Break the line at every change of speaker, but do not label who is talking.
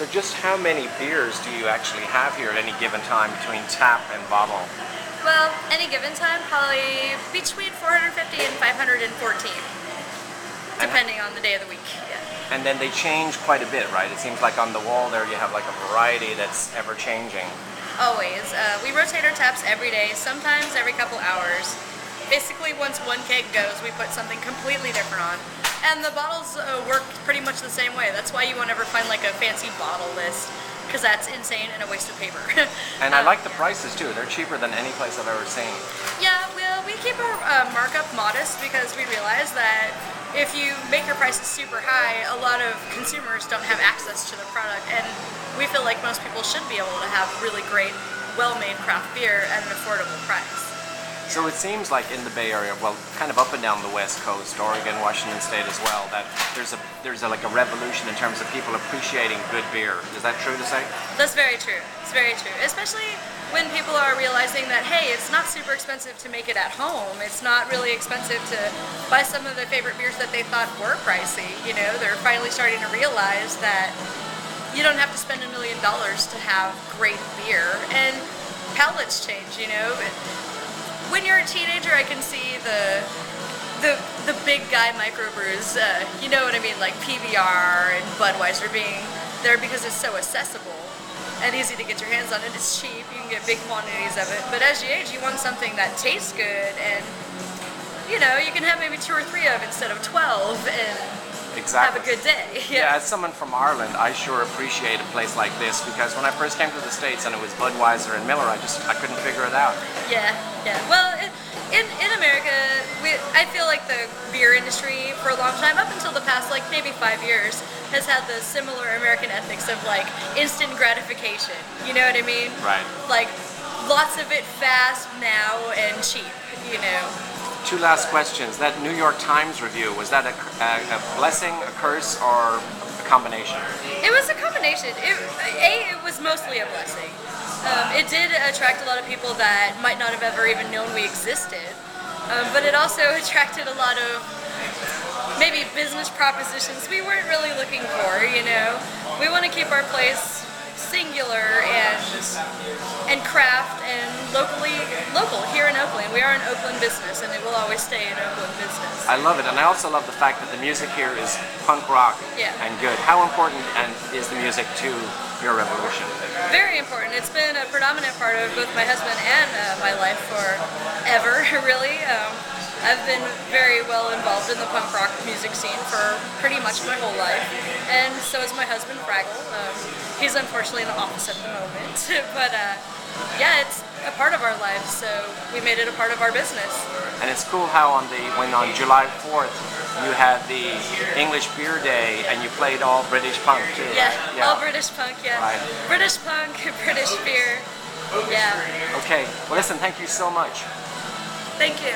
So just how many beers do you actually have here at any given time between tap and bottle?
Well, any given time, probably between 450 and 514, depending on the day of the week. Yeah.
And then they change quite a bit, right? It seems like on the wall there you have like a variety that's ever changing.
Always. We rotate our taps every day, sometimes every couple hours. Basically, once one keg goes, we put something completely different on. And the bottles work pretty much the same way. That's why you won't ever find like a fancy bottle list, because that's insane and a waste of paper.
And I like the prices too. They're cheaper than any place I've ever seen.
Yeah, we keep our markup modest because we realize that if you make your prices super high, a lot of consumers don't have access to the product, and we feel like most people should be able to have really great, well-made craft beer at an affordable price.
So it seems like in the Bay Area, well, kind of up and down the West Coast, Oregon, Washington State as well, that there's like a revolution in terms of people appreciating good beer. Is that true to say?
That's very true. It's very true. Especially when people are realizing that, hey, it's not super expensive to make it at home. It's not really expensive to buy some of their favorite beers that they thought were pricey. You know, they're finally starting to realize that you don't have to spend $1 million to have great beer. And palates change, you know. When you're a teenager, I can see the big guy microbrews, you know what I mean, like PBR and Budweiser being there because it's so accessible and easy to get your hands on it. It's cheap, you can get big quantities of it. But as you age, you want something that tastes good, and you know, you can have maybe 2 or 3 of instead of 12 and have a good day.
Yeah, as someone from Ireland, I sure appreciate a place like this, because when I first came to the States and it was Budweiser and Miller, I couldn't figure it out.
Yeah. Well, in America, I feel like the beer industry for a long time, up until the past like maybe 5 years, has had the similar American ethics of like instant gratification. You know what I mean?
Right.
Like lots of it fast now and cheap. You know.
2 last questions. That New York Times review, was that a blessing, a curse, or a combination?
It was a combination. It was mostly a blessing. It did attract a lot of people that might not have ever even known we existed, but it also attracted a lot of maybe business propositions we weren't really looking for, you know. We want to keep our place singular and craft and local here in Oakland. We are an Oakland business, and it will always stay an Oakland business.
I love it, and I also love the fact that the music here is punk rock and good. How important is the music to your revolution?
Very important. It's been a predominant part of both my husband and my life forever, really. I've been very well involved in the punk rock music scene for pretty much my whole life, and so is my husband, Fraggle. He's unfortunately in the office at the moment, but yeah, it's a part of our lives, so we made it a part of our business.
And it's cool how on July 4th you had the English Beer Day and you played all British punk too.
Yeah,
right?
all British punk, yeah.
Right.
British punk, British beer, yeah.
Okay, well listen, thank you so much.
Thank you.